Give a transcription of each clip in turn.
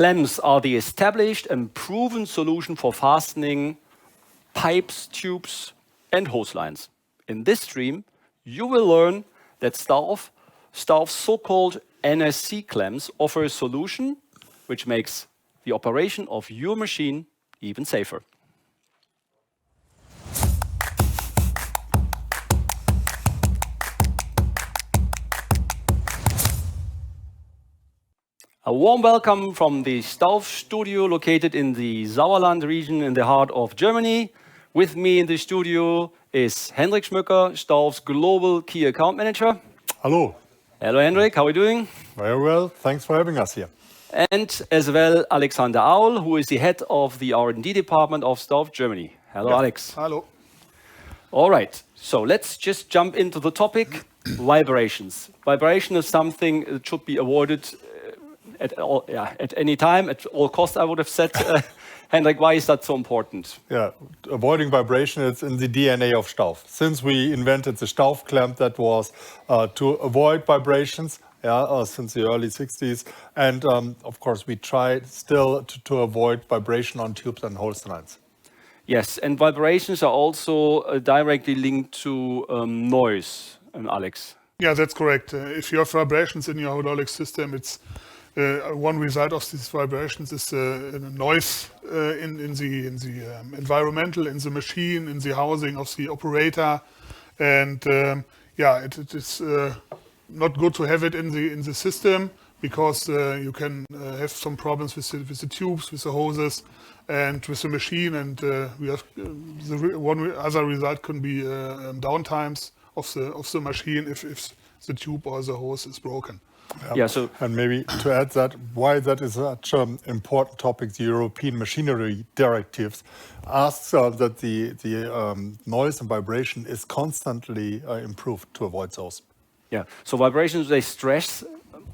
Clamps are the established and proven solution for fastening pipes, tubes, and hose lines. In this stream, you will learn that STAUFF's so-called NRC clamps offer a solution which makes the operation of your machine even safer. A warm welcome from the STAUFF studio located in the Sauerland region in the heart of Germany. With me in the studio is Hendrik Schmücker, STAUFF's Global Key Account Manager. Hello. Hello Hendrik, how are you doing? Very well, thanks for having us here. And as well Alexander Aul, who is the head of the R&D department of STAUFF Germany. Hello Alex. Hello. All right, so let's just jump into the topic, vibrations. Vibration is something that should be avoided at any time, at all costs, I would have said. Hendrik, why is that so important? Yeah, avoiding vibration is in the DNA of STAUFF. Since we invented the STAUFF clamp, that was to avoid vibrations, since the early 60s. And of course, we try still to avoid vibration on tubes and hose lines. Yes, and vibrations are also directly linked to noise, Alex. Yeah, that's correct. If you have vibrations in your hydraulic system, it's one result of these vibrations is noise in the environmental, in the machine, in the housing of the operator, and it is not good to have it in the system because you can have some problems with the tubes, with the hoses, and with the machine, and we have one other result can be downtimes of the machine if the tube or the hose is broken. Yeah, so and maybe to add that, why that is such an important topic, the European machinery directives asks that the noise and vibration is constantly improved to avoid those. Yeah, so vibrations, they stress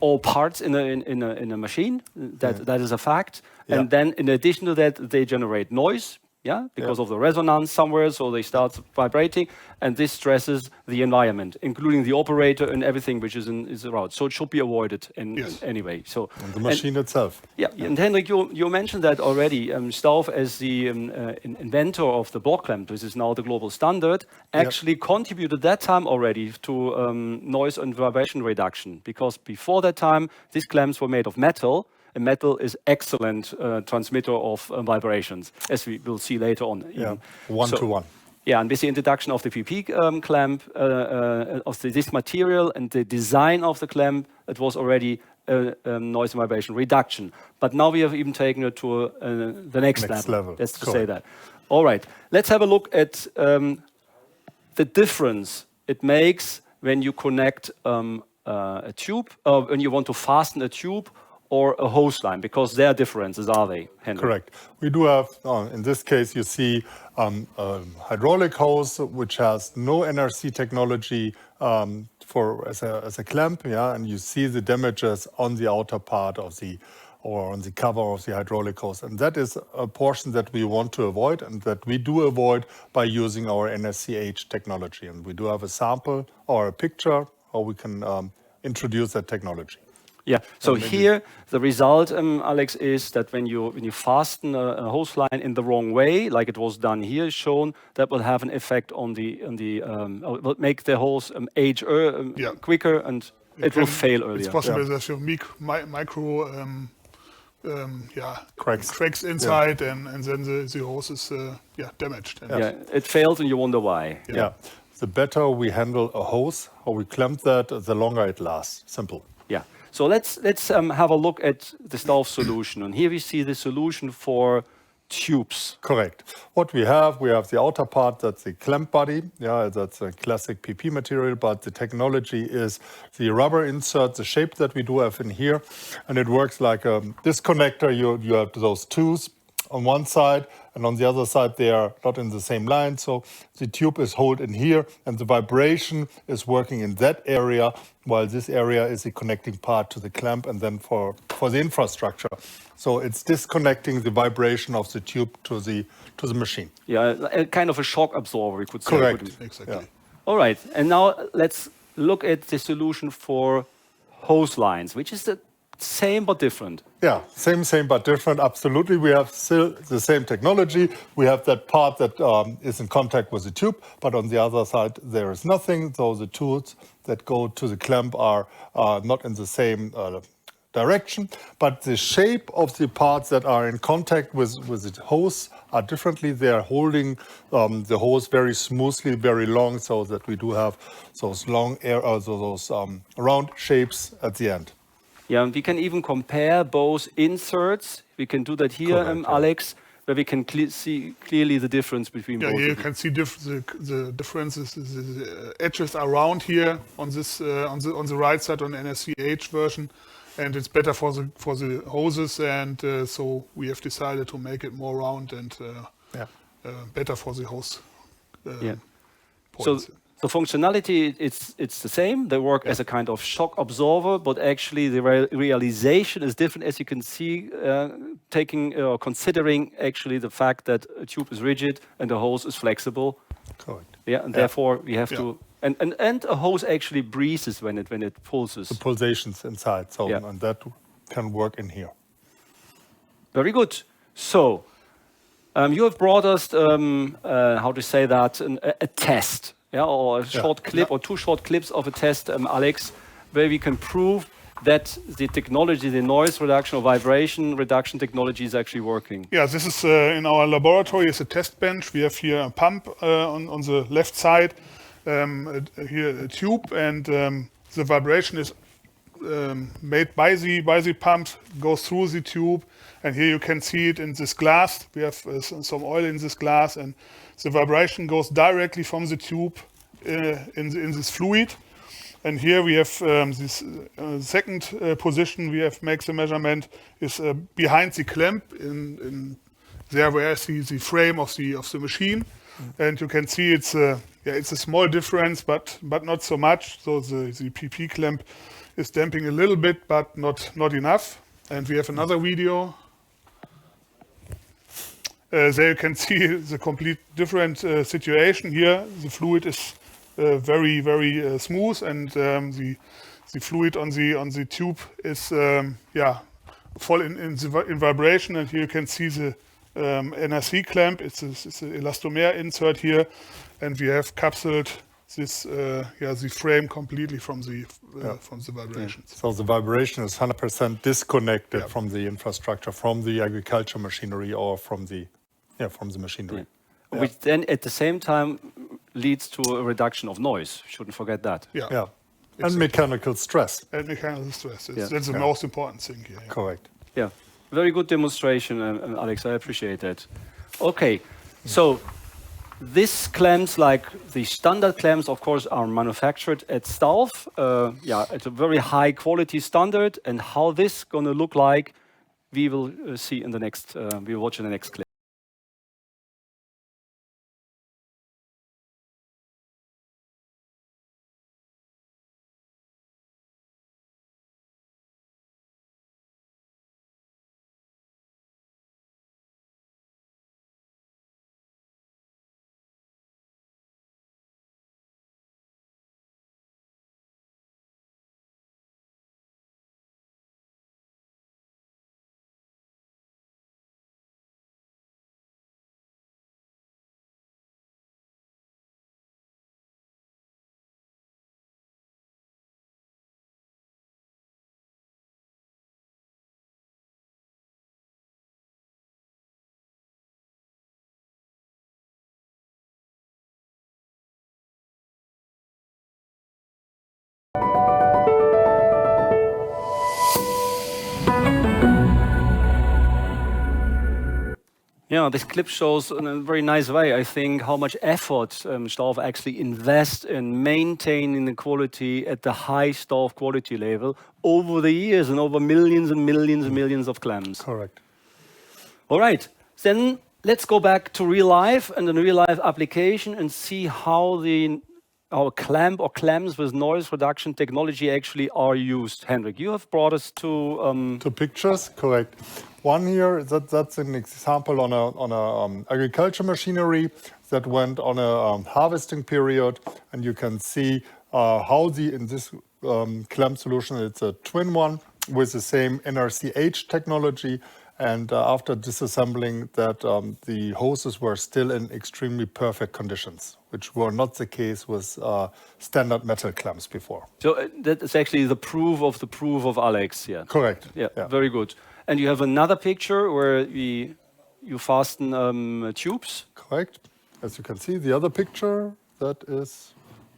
all parts in a machine, that is a fact. Yeah. And then in addition to that, they generate noise. Yeah, because of the resonance somewhere, so they start vibrating, and this stresses the environment, including the operator and everything which is around. So it should be avoided anyway. So and the machine itself. Yeah, and Hendrik, you mentioned that already. STAUFF, as the inventor of the block clamp, this is now the global standard, actually contributed that time already to noise and vibration reduction. Because before that time, these clamps were made of metal. And metal is excellent transmitter of vibrations, as we will see later on. Yeah, one-to-one. Yeah, and with the introduction of the PP clamp, of this material and the design of the clamp, it was already noise and vibration reduction. But now we have even taken it to the next level. That's to say that. All right, let's have a look at the difference it makes when you connect a tube, when you want to fasten a tube or a hose line, because there are differences, are they, Hendrik? Correct. We do have, in this case, you see a hydraulic hose, which has no NRC technology as a clamp, and you see the damages on the outer part of or on the cover of the hydraulic hose. And that is a portion that we want to avoid and that we do avoid by using our NRCH technology. And we do have a sample or a picture how we can introduce that technology. Yeah, so here the result, Alex, is that when you fasten a hose line in the wrong way, like it was done here, shown, that will have an effect on will make the hose age quicker, and it will fail earlier. It's possible that you micro cracks inside, and then the hose is damaged. It fails, and you wonder why. Yeah, the better we handle a hose, or we clamp that, the longer it lasts. Simple. Yeah. So let's have a look at the STAUFF solution. And here we see the solution for tubes. Correct. What we have the outer part, that's the clamp body. Yeah, that's a classic PP material, but the technology is the rubber insert, the shape that we do have in here. And it works like this connector. You have those tubes on one side, and on the other side they are not in the same line. So the tube is held in here, and the vibration is working in that area, while this area is the connecting part to the clamp and then for the infrastructure. So it's disconnecting the vibration of the tube to the machine. Yeah, a kind of a shock absorber, we could say. Correct. Exactly. Yeah. All right, and now let's look at the solution for hose lines, which is the same but different. Yeah, same but different. Absolutely, we have still the same technology. We have that part that is in contact with the tube, but on the other side there is nothing. So the tools that go to the clamp are not in the same direction, but the shape of the parts that are in contact with the hose are differently. They are holding the hose very smoothly, very long, so that we do have those long those round shapes at the end. Yeah, and we can even compare both inserts. We can do that here, Correct, yeah. Alex, where we can see clearly the difference between Yeah, both. here you of them. can see the differences. The edges are round here on this on the right side on the NRC H version, and it's better for the hoses. And so we have decided to make it more round and better for the hose. Yeah. So the functionality, it's the same. They work as a kind of shock absorber, but actually the realization is different, as you can see, considering actually the fact that a tube is rigid and the hose is flexible. Correct. Yeah, and therefore we have to, and a hose actually breathes when it pulses. The pulsations inside, so Yeah. and that can work in here. Very good. So you have brought us, how to say that, a test. Yeah, or a short clip or two short clips of a test, Alex, where we can prove that the technology, the noise reduction or vibration reduction technology is actually working. Yeah, this is in our laboratory. It's a test bench. We have here a pump on the left side, here a tube, and the vibration is made by the pump, goes through the tube, and here you can see it in this glass. We have some oil in this glass, and the vibration goes directly from the tube in this fluid. And here we have this second position. We have makes the measurement is behind the clamp in there where I see the frame of the machine, and you can see it's a small difference, but not so much. So the PP clamp is damping a little bit, but not enough. And we have another video. There you can see the complete different situation here. The fluid is very smooth, and the fluid on the tube is full in vibration. And here you can see the NRC clamp. It's an elastomer insert here, and we have capsuled this the frame completely from the vibrations. So the vibration is 100% disconnected from the infrastructure, from the agriculture machinery, or from the machinery. Yeah. Which then at the same time leads to a reduction of noise. Shouldn't forget that. Yeah. And mechanical stress. And mechanical stress. That's the most important thing here. Correct. Yeah. Very good demonstration, Alex. I appreciate that. Okay. So these clamps, like the standard clamps, of course, are manufactured at STAUFF. At a very high quality standard. And how this is going to look like, we will see in the next. We will watch in the next clip. Yeah, this clip shows in a very nice way, I think, how much effort STAUFF actually invests in maintaining the quality at the high STAUFF quality level over the years and over millions and millions and millions of clamps. Correct. All right, then let's go back to real life and the real life application and see how our clamp or clamps with noise reduction technology actually are used. Henrik, you have brought us to... Two pictures, correct. One here, that's an example on a agriculture machinery that went on a harvesting period, and you can see how in this clamp solution, it's a twin one, with the same NRC technology. And after disassembling that, the hoses were still in extremely perfect conditions, which were not the case with standard metal clamps before. So that is actually the proof of Alex. Yeah. Correct. Yeah. Very good. And you have another picture where you fasten tubes. Correct. As you can see, the other picture that is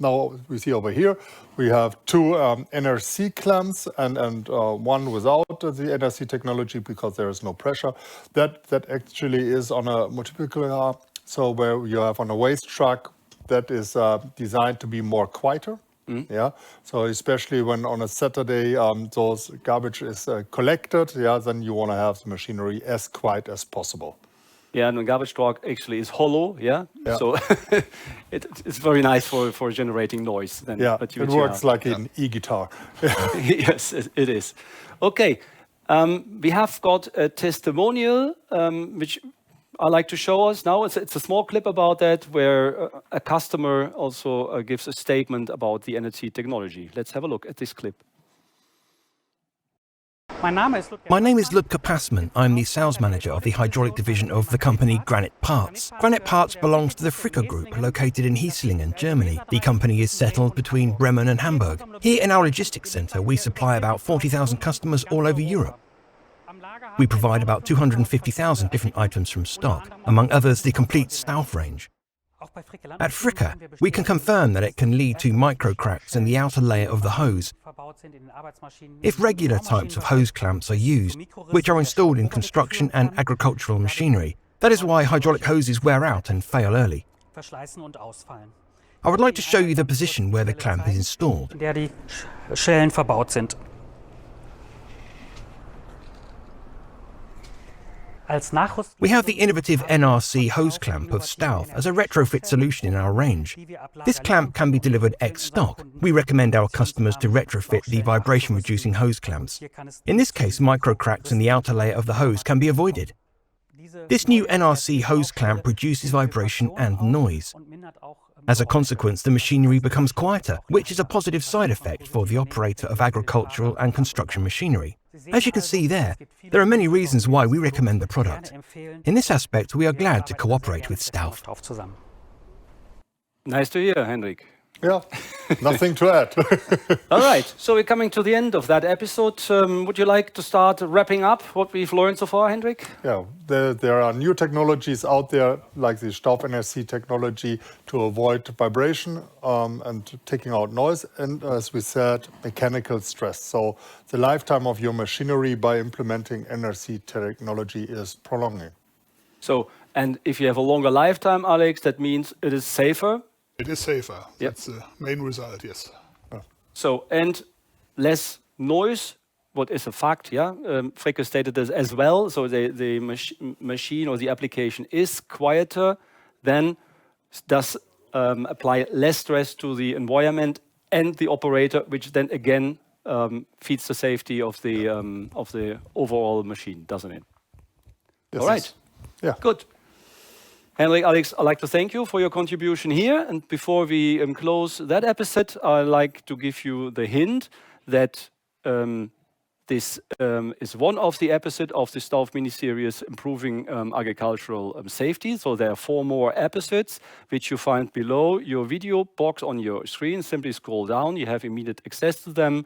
now we see over here, we have two NRC clamps and one without the NRC technology because there is no pressure. That actually is on a multiplier, so where you have on a waste truck that is designed to be more quieter. Yeah, so especially when on a Saturday those garbage is collected, then you want to have the machinery as quiet as possible. Yeah, and a garbage truck actually is hollow, so it's very nice for generating noise. Then, but it works like an e-guitar. Yes, it is. Okay, we have got a testimonial which I like to show us now. It's a small clip about that where a customer also gives a statement about the NRC technology. Let's have a look at this clip. My name is Ludger Passmann. I'm the sales manager of the hydraulic division of the company Granite Parts. Granite Parts belongs to the Fricker Group, located in Hieslingen, Germany. The company is settled between Bremen and Hamburg. Here in our logistics center, we supply about 40,000 customers all over Europe. We provide about 250,000 different items from stock, among others the complete STAUFF range. At Fricker, we can confirm that it can lead to micro cracks in the outer layer of the hose if regular types of hose clamps are used, which are installed in construction and agricultural machinery. That is why hydraulic hoses wear out and fail early. I would like to show you the position where the clamp is installed. We have the innovative NRC hose clamp of STAUFF as a retrofit solution in our range. This clamp can be delivered ex-stock. We recommend our customers to retrofit the vibration-reducing hose clamps. In this case, micro cracks in the outer layer of the hose can be avoided. This new NRC hose clamp reduces vibration and noise. As a consequence, the machinery becomes quieter, which is a positive side effect for the operator of agricultural and construction machinery. As you can see there are many reasons why we recommend the product. In this aspect, we are glad to cooperate with STAUFF. Nice to hear, Henrik. Yeah, nothing to add. All right, so we're coming to the end of that episode. Would you like to start wrapping up what we've learned so far, Henrik? Yeah, there are new technologies out there, like the STAUFF NRC technology, to avoid vibration and taking out noise, and as we said, mechanical stress. So the lifetime of your machinery by implementing NRC technology is prolonging. So, and if you have a longer lifetime, Alex, that means it is safer? It is safer. That's the main result, yes. So, and less noise, what is a fact, Fricker stated this as well. So the machine or the application is quieter, then does apply less stress to the environment and the operator, which then again feeds the safety of the overall machine, doesn't it? Yes, all right. Yeah. Good. Henrik, Alex, I'd like to thank you for your contribution here. And before we close that episode, I'd like to give you the hint that this is one of the episodes of the STAUFF mini-series Improving Agricultural Safety. So there are 4 more episodes, which you find below your video box on your screen. Simply scroll down, you have immediate access to them.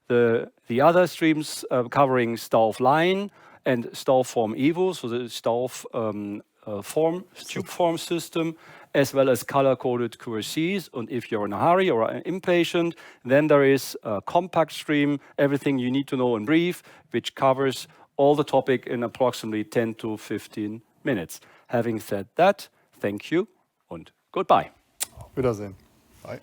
The other streams covering STAUFF Line and STAUFF Form Evo, so the STAUFF tube form system, as well as color-coded QRCs. And if you're in a hurry or impatient, then there is a compact stream, everything you need to know in brief, which covers all the topic in approximately 10 to 15 minutes. Having said that, thank you and goodbye. Wiedersehen. Bye.